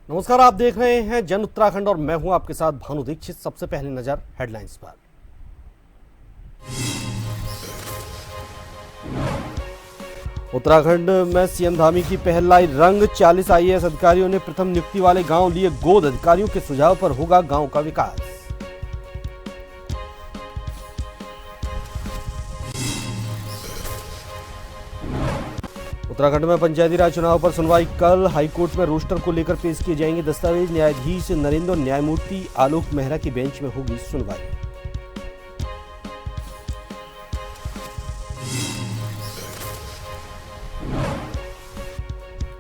नमस्कार, आप देख रहे हैं जन उत्तराखंड और मैं हूं आपके साथ भानु दीक्षित। सबसे पहले नजर हेडलाइंस पर। उत्तराखंड में सीएम धामी की पहल लाई रंग। 40 आईएएस अधिकारियों ने प्रथम नियुक्ति वाले गांव लिए गोद। अधिकारियों के सुझाव पर होगा गांव का विकास। उत्तराखंड में पंचायती राज चुनाव पर सुनवाई कल। हाईकोर्ट में रोस्टर को लेकर पेश किए जाएंगे दस्तावेज। न्यायाधीश नरेंद्र और न्यायमूर्ति आलोक मेहरा की बेंच में होगी सुनवाई।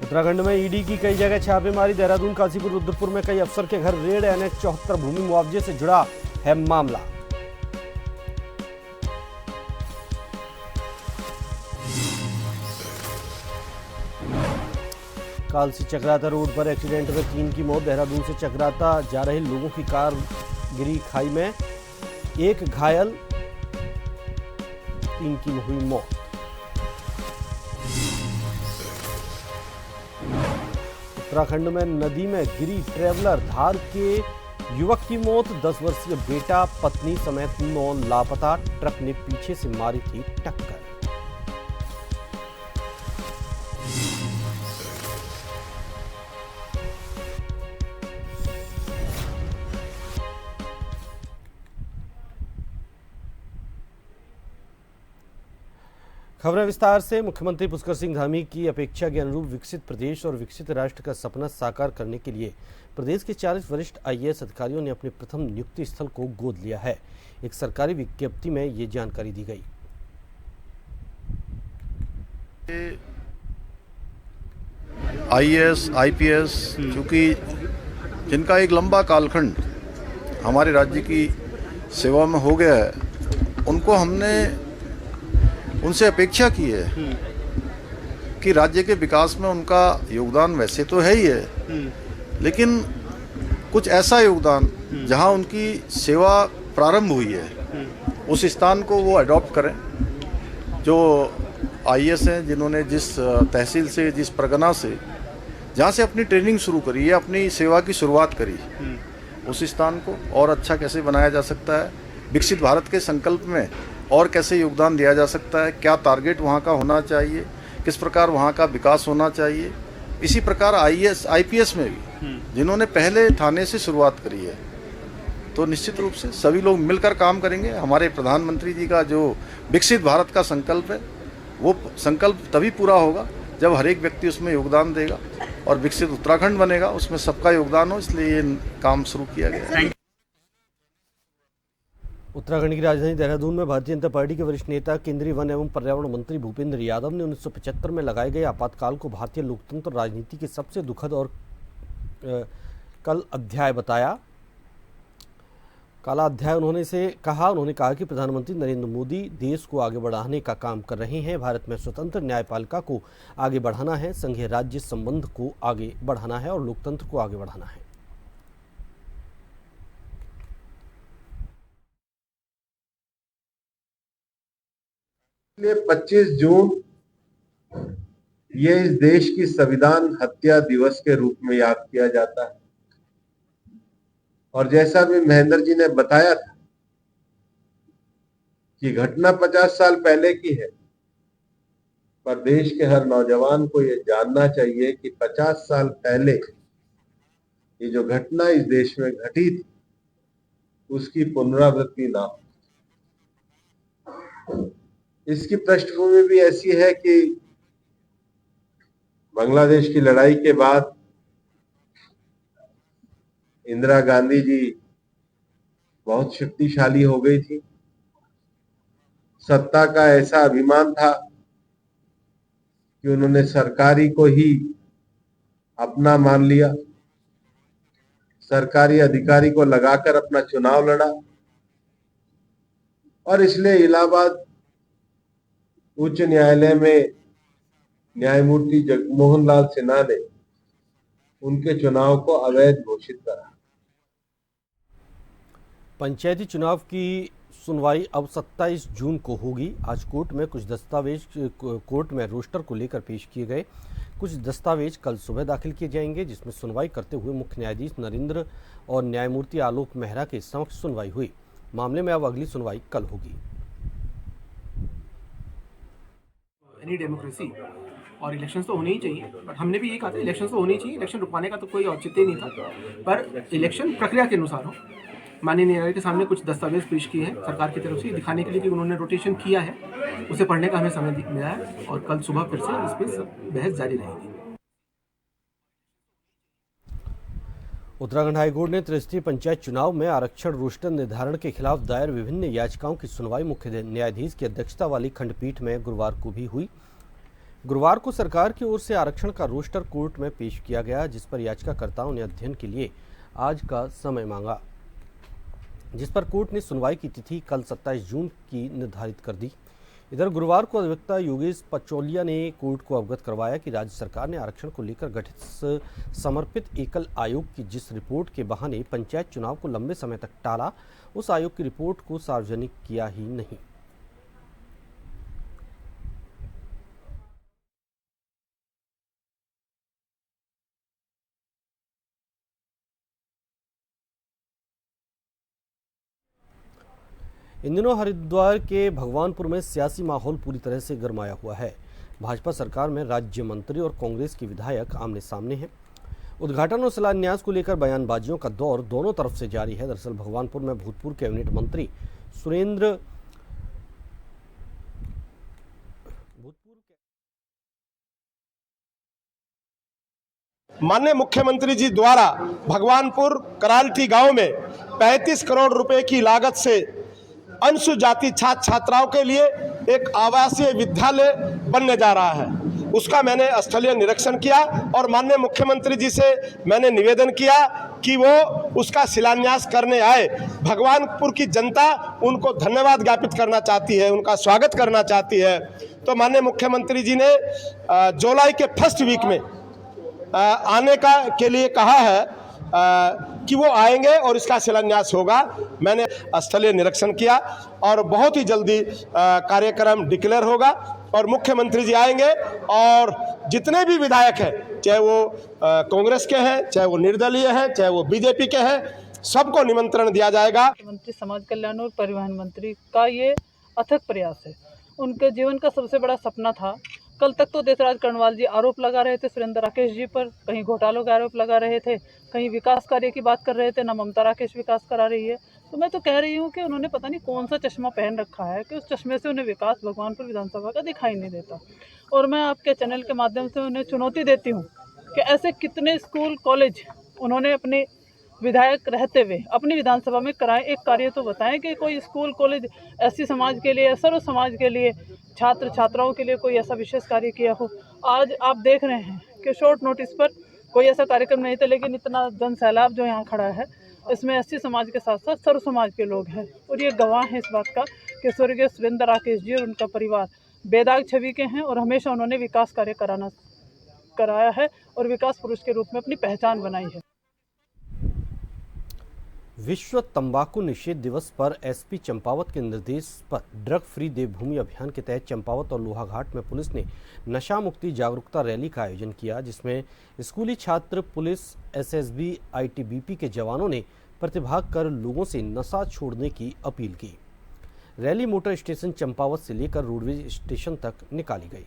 उत्तराखंड में ईडी की कई जगह छापेमारी। देहरादून, काशीपुर, रुद्रपुर में कई अफसर के घर रेड। NH 74 भूमि मुआवजे से जुड़ा है मामला। कालसी चक्राता रोड पर एक्सीडेंट में 3 की मौत। देहरादून से चक्राता जा रहे लोगों की कार गिरी खाई में, 1 घायल, 3 की हुई मौत। उत्तराखंड में नदी में गिरी ट्रेवलर, धार के युवक की मौत। 10 वर्षीय बेटा, पत्नी समेत 9 लापता। ट्रक ने पीछे से मारी थी टक्कर। खबरें विस्तार से। मुख्यमंत्री पुष्कर सिंह धामी की अपेक्षा के अनुरूप विकसित प्रदेश और विकसित राष्ट्र का सपना साकार करने के लिए प्रदेश के 40 वरिष्ठ आईएएस अधिकारियों ने अपने प्रथम नियुक्ति स्थल को गोद लिया है। एक सरकारी विज्ञप्ति में ये जानकारी दी गई। आईएएस, आईपीएस क्योंकि जिनका एक लंबा कालखंड हमारे राज्य की सेवा में हो गया है, उनको हमने उनसे अपेक्षा की है कि राज्य के विकास में उनका योगदान वैसे तो है ही है, लेकिन कुछ ऐसा योगदान जहां उनकी सेवा प्रारंभ हुई है उस स्थान को वो अडॉप्ट करें। जो आईएएस हैं, जिन्होंने जिस तहसील से, जिस परगना से, जहां से अपनी ट्रेनिंग शुरू करी है, अपनी सेवा की शुरुआत करी, उस स्थान को और अच्छा कैसे बनाया जा सकता है, विकसित भारत के संकल्प में और कैसे योगदान दिया जा सकता है, क्या टारगेट वहाँ का होना चाहिए, किस प्रकार वहाँ का विकास होना चाहिए। इसी प्रकार आईएएस, आईपीएस में भी जिन्होंने पहले थाने से शुरुआत करी है, तो निश्चित रूप से सभी लोग मिलकर काम करेंगे। हमारे प्रधानमंत्री जी का जो विकसित भारत का संकल्प है, वो संकल्प तभी पूरा होगा जब हर एक व्यक्ति उसमें योगदान देगा और विकसित उत्तराखंड बनेगा, उसमें सबका योगदान हो, इसलिए ये काम शुरू किया गया है। उत्तराखंड की राजधानी देहरादून में भारतीय जनता पार्टी के वरिष्ठ नेता, केंद्रीय वन एवं पर्यावरण मंत्री भूपेंद्र यादव ने 1975 में लगाए गए आपातकाल को भारतीय लोकतंत्र राजनीति के सबसे दुखद और कल अध्याय बताया। काला अध्याय उन्होंने कहा कि प्रधानमंत्री नरेंद्र मोदी देश को आगे बढ़ाने का काम कर रहे हैं। भारत में स्वतंत्र न्यायपालिका को आगे बढ़ाना है, संघीय राज्य संबंध को आगे बढ़ाना है और लोकतंत्र को आगे बढ़ाना है। 25 जून ये इस देश की संविधान हत्या दिवस के रूप में याद किया जाता है। और जैसा भी महेंद्र जी ने बताया था कि घटना 50 साल पहले की है, पर देश के हर नौजवान को ये जानना चाहिए कि 50 साल पहले ये जो घटना इस देश में घटी थी, उसकी पुनरावृत्ति ना हो। इसकी पृष्ठभूमि भी ऐसी है कि बांग्लादेश की लड़ाई के बाद इंदिरा गांधी जी बहुत शक्तिशाली हो गई थी। सत्ता का ऐसा अभिमान था कि उन्होंने सरकारी को ही अपना मान लिया। सरकारी अधिकारी को लगाकर अपना चुनाव लड़ा और इसलिए इलाहाबाद उच्च न्यायालय में न्यायमूर्ति जगमोहन लाल सिन्हा ने उनके चुनाव को अवैध घोषित करा। पंचायती चुनाव की सुनवाई अब 27 जून को होगी। आज कोर्ट में कुछ दस्तावेज कोर्ट में रोस्टर को लेकर पेश किए गए। कुछ दस्तावेज कल सुबह दाखिल किए जाएंगे, जिसमें सुनवाई करते हुए मुख्य न्यायाधीश नरेंद्र और न्यायमूर्ति आलोक मेहरा के समक्ष सुनवाई हुई। मामले में अब अगली सुनवाई कल होगी। एनी डेमोक्रेसी और इलेक्शंस तो होने ही चाहिए, बट हमने भी यही कहा था इलेक्शंस तो होने ही चाहिए। इलेक्शन रुकवाने का तो कोई औचित्य नहीं था, पर इलेक्शन प्रक्रिया के अनुसार हो। माननीय न्यायालय के सामने कुछ दस्तावेज पेश किए हैं सरकार की तरफ से, दिखाने के लिए कि उन्होंने रोटेशन किया है, उसे पढ़ने का हमें समय मिला है और कल सुबह फिर से इस पर बहस जारी रहेगी। उत्तराखंड हाईकोर्ट ने त्रिस्तरीय पंचायत चुनाव में आरक्षण रोस्टर निर्धारण के खिलाफ दायर विभिन्न याचिकाओं की सुनवाई मुख्य न्यायाधीश की अध्यक्षता वाली खंडपीठ में गुरुवार को भी हुई। गुरुवार को सरकार की ओर से आरक्षण का रोस्टर कोर्ट में पेश किया गया, जिस पर याचिकाकर्ताओं ने अध्ययन के लिए आज का समय मांगा, जिस पर कोर्ट ने सुनवाई की तिथि कल 27 जून की निर्धारित कर दी। इधर गुरुवार को अधिवक्ता योगेश पचौलिया ने कोर्ट को अवगत करवाया कि राज्य सरकार ने आरक्षण को लेकर गठित समर्पित एकल आयोग की जिस रिपोर्ट के बहाने पंचायत चुनाव को लंबे समय तक टाला, उस आयोग की रिपोर्ट को सार्वजनिक किया ही नहीं। इन दिनों हरिद्वार के भगवानपुर में सियासी माहौल पूरी तरह से गरमाया हुआ है। भाजपा सरकार में राज्य मंत्री और कांग्रेस के विधायक आमने सामने हैं। उद्घाटन और शिलान्यास को लेकर बयानबाजियों का दौर दोनों तरफ से जारी है। दरअसल भगवानपुर में भूतपूर्व कैबिनेट मंत्री सुरेंद्र माननीय मुख्यमंत्री जी द्वारा भगवानपुर करालटी गांव में 35 करोड़ रुपए की लागत से अनुसूचित जाति छात्र छात्राओं के लिए एक आवासीय विद्यालय बनने जा रहा है। उसका मैंने स्थलीय निरीक्षण किया और माननीय मुख्यमंत्री जी से मैंने निवेदन किया कि वो उसका शिलान्यास करने आए। भगवानपुर की जनता उनको धन्यवाद ज्ञापित करना चाहती है, उनका स्वागत करना चाहती है। तो माननीय मुख्यमंत्री जी ने जुलाई के फर्स्ट वीक में आने के लिए कहा है कि वो आएंगे और इसका शिलान्यास होगा। मैंने स्थलीय निरीक्षण किया और बहुत ही जल्दी कार्यक्रम डिक्लेयर होगा और मुख्यमंत्री जी आएंगे और जितने भी विधायक हैं, चाहे वो कांग्रेस के हैं, चाहे वो निर्दलीय हैं, चाहे वो बीजेपी के हैं, सबको निमंत्रण दिया जाएगा। मुख्यमंत्री समाज कल्याण और परिवहन मंत्री का ये अथक प्रयास है। उनके जीवन का सबसे बड़ा सपना था। कल तक तो देसराज कर्णवाल जी आरोप लगा रहे थे सुरेंद्र राकेश जी पर, कहीं घोटालों का आरोप लगा रहे थे, कहीं विकास कार्य की बात कर रहे थे, ना ममता राकेश विकास करा रही है। तो मैं तो कह रही हूँ कि उन्होंने पता नहीं कौन सा चश्मा पहन रखा है कि उस चश्मे से उन्हें विकास भगवानपुर विधानसभा का दिखाई नहीं देता। और मैं आपके चैनल के माध्यम से उन्हें चुनौती देती हूँ कि ऐसे कितने स्कूल कॉलेज उन्होंने अपने विधायक रहते हुए अपनी विधानसभा में कराएं। एक कार्य तो बताएं कि कोई स्कूल कॉलेज एससी समाज के लिए, सर्व समाज के लिए, छात्र छात्राओं के लिए कोई ऐसा विशेष कार्य किया हो। आज आप देख रहे हैं कि शॉर्ट नोटिस पर कोई ऐसा कार्यक्रम नहीं था, लेकिन इतना जन सैलाब जो यहाँ खड़ा है, इसमें एससी समाज के साथ साथ सर्व समाज के लोग हैं। और ये गवाह हैं इस बात का कि स्वर्गीय सुरेंद्र राकेश जी और उनका परिवार बेदाग छवि के हैं और हमेशा उन्होंने विकास कार्य कराया है और विकास पुरुष के रूप में अपनी पहचान बनाई है। विश्व तंबाकू निषेध दिवस पर एसपी चंपावत के निर्देश पर ड्रग फ्री देवभूमि अभियान के तहत चंपावत और लोहाघाट में पुलिस ने नशा मुक्ति जागरूकता रैली का आयोजन किया, जिसमें स्कूली छात्र, पुलिस, एसएसबी, आईटीबीपी के जवानों ने प्रतिभाग कर लोगों से नशा छोड़ने की अपील की। रैली मोटर स्टेशन चंपावत से लेकर रोडवेज स्टेशन तक निकाली गई।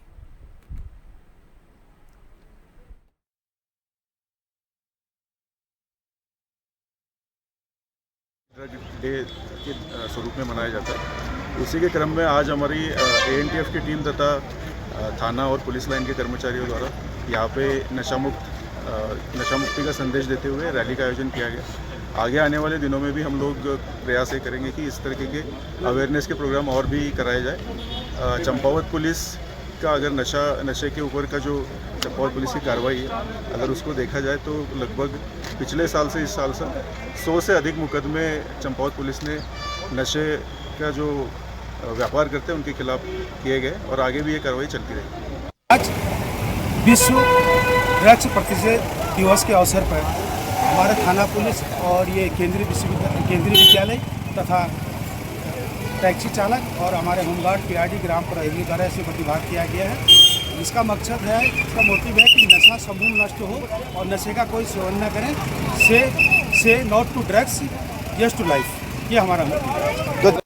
ड्रग डे के स्वरूप में मनाया जाता है। उसी के क्रम में आज हमारी एएनटीएफ की टीम तथा थाना और पुलिस लाइन के कर्मचारियों द्वारा यहाँ पे नशा मुक्ति का संदेश देते हुए रैली का आयोजन किया गया। आगे आने वाले दिनों में भी हम लोग प्रयास ये करेंगे कि इस तरीके के अवेयरनेस के प्रोग्राम और भी कराए जाए। चंपावत पुलिस का अगर नशे के ऊपर का जो चंपावत पुलिस की कार्रवाई है, अगर उसको देखा जाए तो लगभग पिछले साल से इस साल से 100 से अधिक मुकदमे चंपावत पुलिस ने नशे का जो व्यापार करते हैं उनके खिलाफ किए गए और आगे भी ये कार्रवाई चलती रहेगी। आज विश्व ड्रग्स प्रतिषेध दिवस के अवसर पर हमारा थाना पुलिस और ये केंद्रीय विद्यालय तथा टैक्सी चालक और हमारे होमगार्ड पीआरडी ग्राम प्रहरी द्वारा इसे प्रतिभाग किया गया है। इसका मकसद है, इसका मोटिव है कि नशा समूल नष्ट हो और नशे का कोई सेवन न करें। Say not to drugs, yes to life, ये हमारा मोटिव है।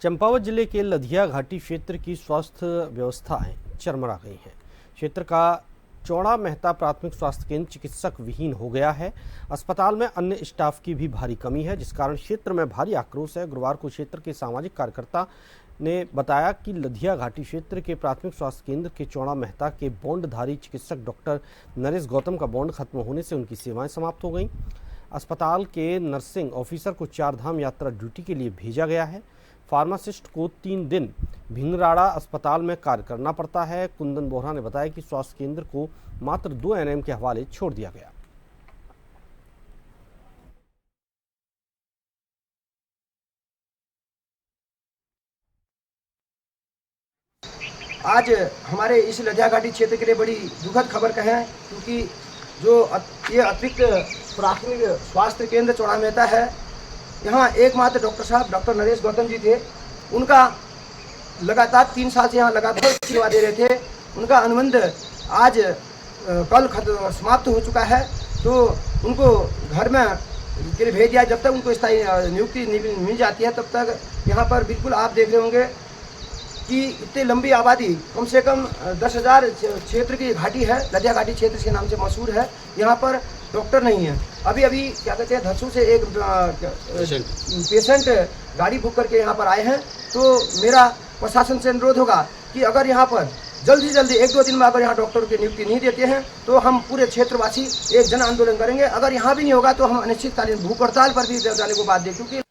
चंपावत जिले के लधिया घाटी क्षेत्र की स्वास्थ्य व्यवस्थाएं चरमरा गई हैं। क्षेत्र का चौड़ा मेहता प्राथमिक स्वास्थ्य केंद्र चिकित्सक विहीन हो गया है। अस्पताल में अन्य स्टाफ की भी भारी कमी है, जिस कारण क्षेत्र में भारी आक्रोश है। गुरुवार को क्षेत्र के सामाजिक कार्यकर्ता ने बताया कि लधिया घाटी क्षेत्र के प्राथमिक स्वास्थ्य केंद्र के चौड़ा मेहता के बॉन्डधारी चिकित्सक डॉक्टर नरेश गौतम का बॉन्ड खत्म होने से उनकी सेवाएं समाप्त हो गईं। अस्पताल के नर्सिंग ऑफिसर को 4 धाम यात्रा ड्यूटी के लिए भेजा गया है। फार्मासिस्ट को 3 दिन भिंगराड़ा अस्पताल में कार्य करना पड़ता है। कुंदन बोहरा ने बताया कि स्वास्थ्य केंद्र को मात्र 2 एनएम के हवाले छोड़ दिया गया। आज हमारे इस लधिया घाटी क्षेत्र के लिए बड़ी दुखद खबर कहें, क्योंकि जो ये अतिरिक्त प्राथमिक स्वास्थ्य केंद्र चौड़ा मेहता है, यहाँ एकमात्र डॉक्टर साहब डॉक्टर नरेश गौतम जी थे। उनका लगातार 3 साल से यहाँ लगातार सेवा दे रहे थे। उनका अनुबंध आज कल समाप्त हो चुका है, तो उनको घर में के लिए भेज दिया। जब तक उनको स्थायी नियुक्ति मिल जाती है तब तक यहाँ पर बिल्कुल आप देख रहे होंगे कि इतनी लंबी आबादी, कम से कम 10,000 क्षेत्र की घाटी है। लधिया घाटी क्षेत्र के नाम से मशहूर है। यहाँ पर डॉक्टर नहीं है। अभी क्या कहते हैं, धरसू से एक पेशेंट गाड़ी बुक करके यहाँ पर आए हैं। तो मेरा प्रशासन से अनुरोध होगा कि अगर यहाँ पर जल्दी 1-2 दिन में अगर यहाँ डॉक्टर की नियुक्ति नहीं देते हैं तो हम पूरे क्षेत्रवासी एक जन आंदोलन करेंगे। अगर यहाँ भी नहीं होगा तो हम अनिश्चितकालीन भूख हड़ताल पर भी जाने को बाध्य। क्योंकि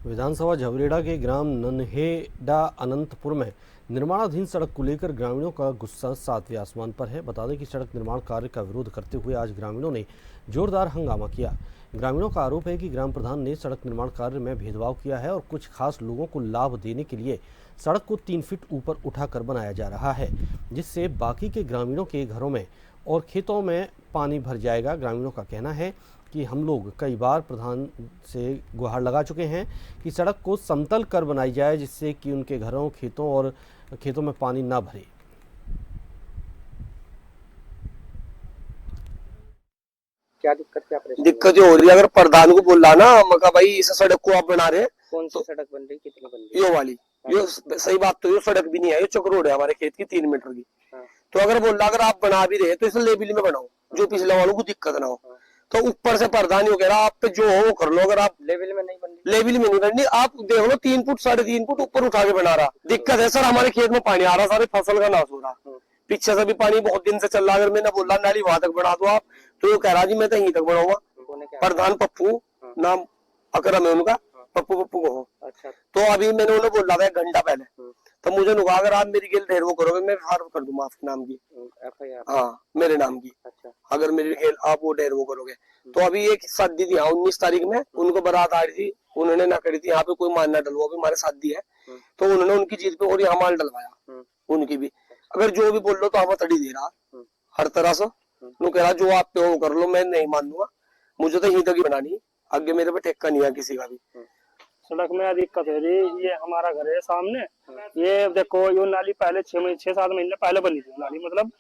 विधानसभा झवरेड़ा के ग्राम नन्हेडा अनंतपुर में निर्माणाधीन सड़क को लेकर ग्रामीणों का गुस्सा 7वें आसमान पर है। बता दें कि सड़क निर्माण कार्य का विरोध करते हुए आज ग्रामीणों ने जोरदार हंगामा किया। ग्रामीणों का आरोप है कि ग्राम प्रधान ने सड़क निर्माण कार्य में भेदभाव किया है और कुछ खास लोगों को लाभ देने के लिए सड़क को 3 फीट ऊपर उठाकर बनाया जा रहा है, जिससे बाकी के ग्रामीणों के घरों में और खेतों में पानी भर जाएगा। ग्रामीणों का कहना है कि हम लोग कई बार प्रधान से गुहार लगा चुके हैं कि सड़क को समतल कर बनाई जाए, जिससे कि उनके घरों, खेतों में पानी ना भरे। क्या दिक्कत, क्या परेशानी? दिक्कत ये हो रही है, अगर प्रधान को बोल रहा ना मका भाई इस सड़क को आप बना रहे, कौन सी सड़क बन रही, कितनी बन रही? यो वाली, यो सही बात तो ये सड़क भी नहीं है, ये चक रोड है हमारे खेत की 3 मीटर की। तो अगर बोल रहा अगर आप बना भी रहे तो इसे लेवल में बनाओ, जो पिछले वालों को दिक्कत ना हो। तो ऊपर से प्रधान यो कह रहा आप पे जो हो वो कर लो। अगर आप लेवल में नहीं बन रही, लेवल में नहीं करनी, आप देख लो 3 फुट 3.5 फुट ऊपर उठा के बना रहा। दिक्कत है सर, हमारे खेत में पानी आ रहा, सारे फसल का नाश हो रहा। पीछे से भी पानी बहुत दिन से चल रहा। अगर मैंने बोला नाली वहां तक बना दो आप, तो वो कह रहा जी मैं तो यहीं तक बनाऊंगा। प्रधान पप्पू नाम अकरम है उनका, पप्पू को हो। अच्छा। तो अभी मैंने उन्हें बोला था 1 घंटा पहले, तो मुझे नुका अगर आप मेरी खेल ढेर वो करोगे मैं फार्म कर दूंगा आपके नाम की FIR। हाँ मेरे नाम की। अच्छा। अगर मेरी खेल आप वो ढेर वो करोगे। तो अभी एक शादी थी 19 तारीख में, उनको बारात आ रही थी, उन्होंने ना करी थी यहाँ पे कोई मानना डलवा, हमारे शादी है तो उन्होंने उनकी चीज पे और यहाँ माल डलवाया उनकी भी। अगर जो भी बोल लो तो हमें तड़ी दे रहा हर तरह से। कह रहा जो आप पे वो कर लो, मैं नहीं मान लूंगा, मुझे तो यहीं तक ही बनानी, आगे मेरे पे ठेका नहीं है किसी का भी। सड़क में दिक्कत है जी, ये हमारा घर है सामने, ये देखो ये नाली पहले 6-7 महीने पहले बनी थी नाली, मतलब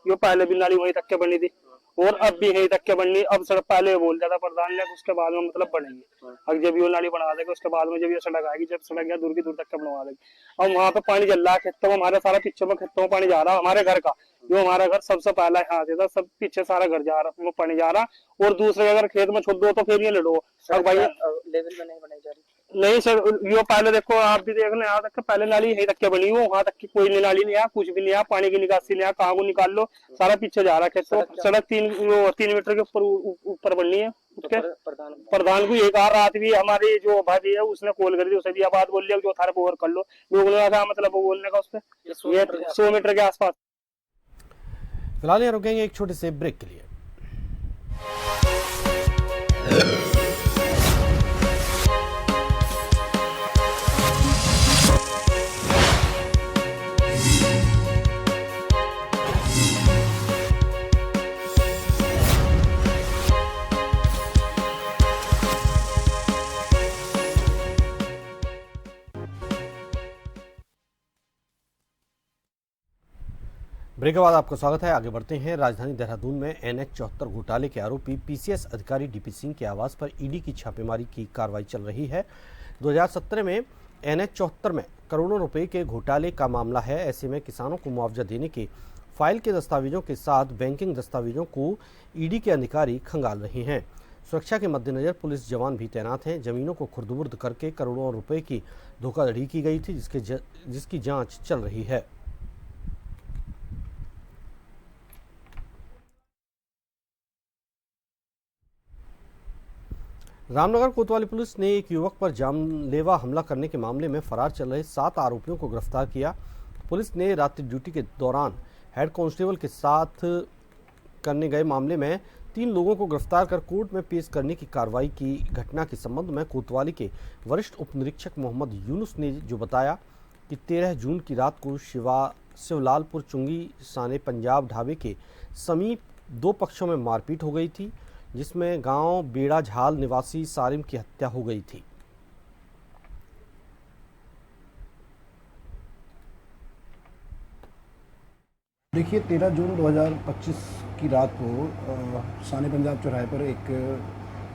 ये पहले भी नाली वहीं तक के बनी थी और अब भी यहीं तक के बननी। अब सड़क पहले बोल दिया था प्रधान ने, उसके बाद में मतलब बनेगी। अब जब ये नाली बना देगा उसके बाद में जब ये सड़क आएगी, जब सड़क गया दूर की दूर तक के बनवा देगी। अब वहाँ पे पानी जल रहा है खेतों में, हमारे सारा पीछे में खेतों में पानी जा रहा है हमारे घर का, जो हमारा घर सबसे पहला यहाँ से था, सब पीछे सारा घर जा रहा, वो पानी जा रहा। और दूसरे अगर खेत में छोड़ दो तो फिर ये लड़ो। अब भाई लेवल में नहीं बनाई जा रही, नहीं सर, यो पहले देखो, आप भी देख रहे हैं, यहाँ तक पहले नाली यहीं तक के बनी हुई, वहां तक की कोई नाली नहीं है, कुछ भी नहीं है, पानी की निकासी नहीं है, कहाँ को निकाल लो, सारा पीछे जा रहा है। तो सड़क 3 मीटर के ऊपर बननी है। उसके प्रधान को ये कहा, रात भी हमारी जो भाभी है उसने कॉल कर दी, उसे भी बात बोल लिया जो थारे पर कर लो, मतलब वो बोलने का उसपे 100 मीटर के आसपास। फिलहाल यहाँ रुकेंगे एक छोटे से ब्रेक के लिए। ब्रेक के बाद आपका स्वागत है। आगे बढ़ते हैं। राजधानी देहरादून में NH 74 घोटाले के आरोपी PCS अधिकारी DP सिंह के आवास पर ईडी की छापेमारी की कार्रवाई चल रही है। 2017 में NH 74 में करोड़ों रुपए के घोटाले का मामला है। ऐसे में किसानों को मुआवजा देने के फाइल के दस्तावेजों के साथ बैंकिंग दस्तावेजों को ईडी के अधिकारी खंगाल रहे हैं। सुरक्षा के मद्देनजर पुलिस जवान भी तैनात हैं। जमीनों को खुर्द-बुर्द करके करोड़ों रुपए की धोखाधड़ी की गई थी, जिसकी जांच चल रही है। रामनगर कोतवाली पुलिस ने एक युवक पर जानलेवा हमला करने के मामले में फरार चल रहे 7 आरोपियों को गिरफ्तार किया। पुलिस ने रात्रि ड्यूटी के दौरान हेड कांस्टेबल के साथ करने गए मामले में 3 लोगों को गिरफ्तार कर कोर्ट में पेश करने की कार्रवाई की। घटना के संबंध में कोतवाली के वरिष्ठ उप निरीक्षक मोहम्मद यूनुस ने जो बताया कि 13 जून की रात को शिवलालपुर चुंगी साने पंजाब ढाबे के समीप 2 पक्षों में मारपीट हो गई थी, जिसमें गांव बेड़ा झाल निवासी सारिम की हत्या हो गई थी। देखिए, 13 जून 2025 की रात को साने पंजाब चौराहे पर एक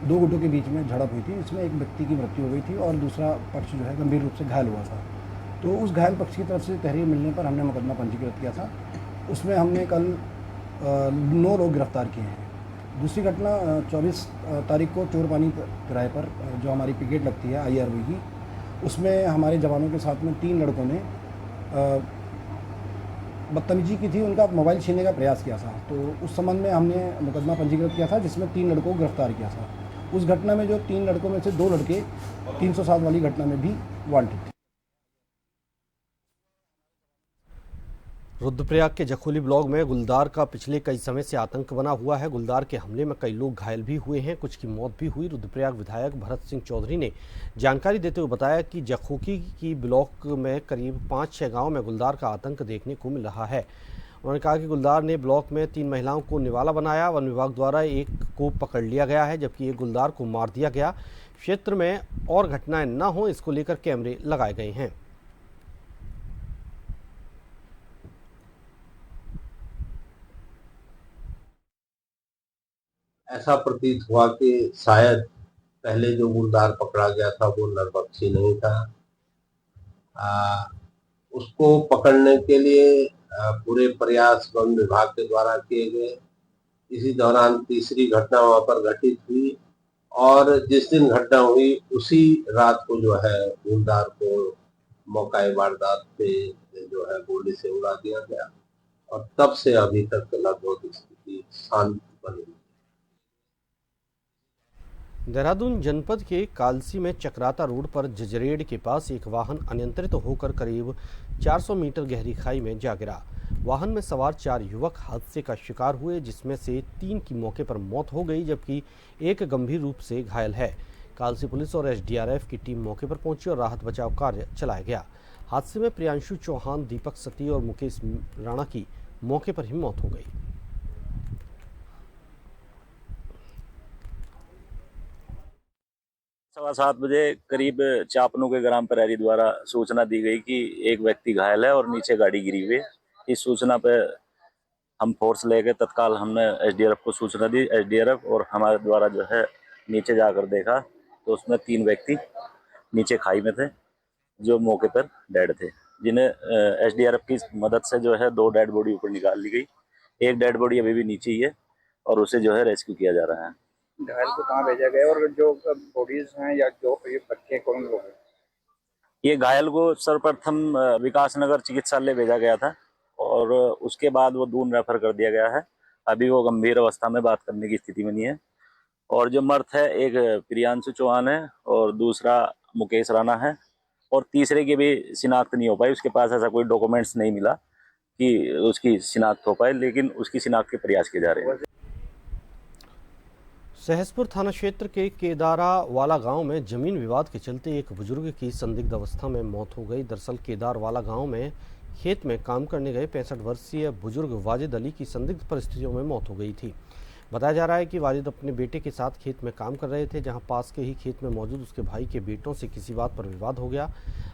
2 गुटों के बीच में झड़प हुई थी। इसमें एक व्यक्ति की मृत्यु हो गई थी और दूसरा पक्ष जो है गंभीर रूप से घायल हुआ था। तो उस घायल पक्ष की तरफ से तहरीर मिलने पर हमने मुकदमा पंजीकृत किया था। उसमें हमने कल 9 लोग गिरफ्तार किए हैं। दूसरी घटना 24 तारीख को चोरपानी किराए पर जो हमारी पिकेट लगती है IRV की, उसमें हमारे जवानों के साथ में 3 लड़कों ने बदतमीजी की थी, उनका मोबाइल छीनने का प्रयास किया था। तो उस संबंध में हमने मुकदमा पंजीकृत किया था, जिसमें 3 लड़कों को गिरफ्तार किया था। उस घटना में जो 3 लड़कों में से 2 लड़के 307 वाली घटना में भी वांटेड थे। रुद्रप्रयाग के जखोली ब्लॉक में गुलदार का पिछले कई समय से आतंक बना हुआ है। गुलदार के हमले में कई लोग घायल भी हुए हैं, कुछ की मौत भी हुई। रुद्रप्रयाग विधायक भरत सिंह चौधरी ने जानकारी देते हुए बताया कि जखोकी की ब्लॉक में करीब 5-6 गांव में गुलदार का आतंक देखने को मिल रहा है। उन्होंने कहा कि गुलदार ने ब्लॉक में 3 महिलाओं को निवाला बनाया। वन विभाग द्वारा एक को पकड़ लिया गया है, जबकि एक गुलदार को मार दिया गया। क्षेत्र में और घटनाएं न हो, इसको लेकर कैमरे लगाए गए हैं। ऐसा प्रतीत हुआ कि शायद पहले जो गुलदार पकड़ा गया था वो नरबख्शी नहीं था। उसको पकड़ने के लिए पूरे प्रयास वन विभाग के द्वारा किए गए। इसी दौरान तीसरी घटना वहां पर घटित हुई और जिस दिन घटना हुई उसी रात को जो है गुलदार को मौके वारदात पे जो है गोली से उड़ा दिया गया और तब से अभी तक लगभग स्थिति शांत बनी। देहरादून जनपद के कालसी में चक्राता रोड पर जजरेड़ के पास एक वाहन अनियंत्रित होकर करीब 400 मीटर गहरी खाई में जा गिरा। वाहन में सवार 4 युवक हादसे का शिकार हुए, जिसमें से 3 की मौके पर मौत हो गई, जबकि एक गंभीर रूप से घायल है। कालसी पुलिस और SDRF की टीम मौके पर पहुंची और राहत बचाव कार्य चलाया गया। हादसे में प्रियांशु चौहान, दीपक सती और मुकेश राणा की मौके पर ही मौत हो गई। 7:15 बजे करीब चापनों के ग्राम प्रहरी द्वारा सूचना दी गई कि एक व्यक्ति घायल है और नीचे गाड़ी गिरी हुई है। इस सूचना पे हम फोर्स लेके तत्काल हमने SDRF को सूचना दी। SDRF और हमारे द्वारा जो है नीचे जाकर देखा तो उसमें 3 व्यक्ति नीचे खाई में थे जो मौके पर डेड थे, जिन्हें SDRF की मदद से जो है 2 डेड बॉडी ऊपर निकाल ली गई। एक डेड बॉडी अभी भी नीचे ही है और उसे जो है रेस्क्यू किया जा रहा है। घायल को कहाँ भेजा गया और जो बॉडीज हैं या जो ये बच्चे कौन लोग हैं? ये घायल को सर्वप्रथम विकासनगर चिकित्सालय भेजा गया था और उसके बाद वो दून रेफर कर दिया गया है। अभी वो गंभीर अवस्था में बात करने की स्थिति में नहीं है। और जो मर्द है एक प्रियांशु चौहान है और दूसरा मुकेश राणा है और तीसरे की भी शिनाख्त नहीं हो पाई। उसके पास ऐसा कोई डॉक्यूमेंट्स नहीं मिला कि उसकी शिनाख्त हो पाए, लेकिन उसकी शिनाख्त के प्रयास किए जा रहे हैं। सहसपुर थाना क्षेत्र के केदारा वाला गांव में जमीन विवाद के चलते एक बुजुर्ग की संदिग्ध अवस्था में मौत हो गई। दरअसल केदार वाला गांव में खेत में काम करने गए 65 वर्षीय बुजुर्ग वाजिद अली की संदिग्ध परिस्थितियों में मौत हो गई थी। बताया जा रहा है कि वाजिद अपने बेटे के साथ खेत में काम कर रहे थे, जहां पास के ही खेत में मौजूद उसके भाई के बेटों से किसी बात पर विवाद हो गया।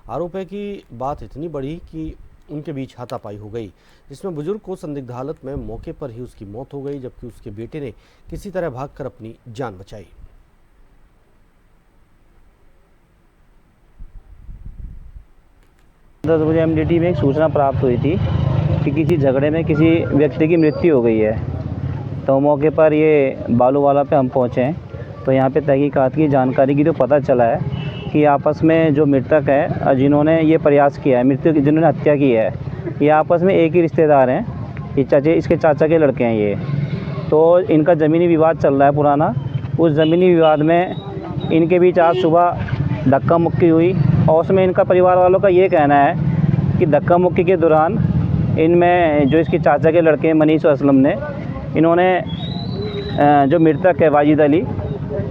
आरोप है कि बात इतनी बड़ी कि उनके बीच हाथापाई हो गई, जिसमें बुजुर्ग को संदिग्ध हालत में मौके पर ही उसकी मौत हो गई, जबकि उसके बेटे ने किसी तरह भागकर अपनी जान बचाई। मुझे एमडीटी में एक सूचना प्राप्त हुई थी कि किसी झगड़े में किसी व्यक्ति की मृत्यु हो गई है। तो मौके पर ये बालूवाला पे हम पहुँचे हैं। तो यहाँ पे तहकीकात की जानकारी की तो पता चला है कि आपस में जो मृतक है जिन्होंने ये प्रयास किया है, मृतक जिन्होंने हत्या की है, ये आपस में एक ही रिश्तेदार हैं। ये इसके चाचा के लड़के हैं ये। तो इनका ज़मीनी विवाद चल रहा है पुराना। उस ज़मीनी विवाद में इनके बीच आज सुबह धक्का मुक्की हुई और उसमें इनका परिवार वालों का ये कहना है कि धक्का मुक्की के दौरान इनमें जो इसके चाचा के लड़के मनीष और असलम ने, इन्होंने जो मृतक है वाजिद अली,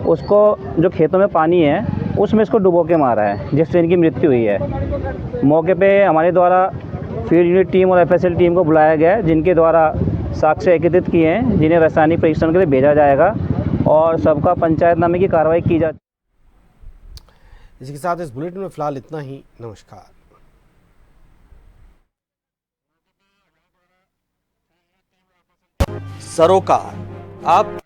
उसको जो खेतों में पानी है उसमें इसको डुबो के मारा है, जिससे इनकी मृत्यु हुई है। मौके पे हमारे द्वारा फील्ड यूनिट टीम और एफएसएल टीम को बुलाया गया है, जिनके द्वारा साक्ष्य एकत्रित किए हैं, जिन्हें रासायनिक परीक्षण के लिए भेजा जाएगा और सबका पंचायतनामे की कार्रवाई की जाती। इसी के साथ इस बुलेटिन में फिलहाल इतना ही। नमस्कार। सरोकार आप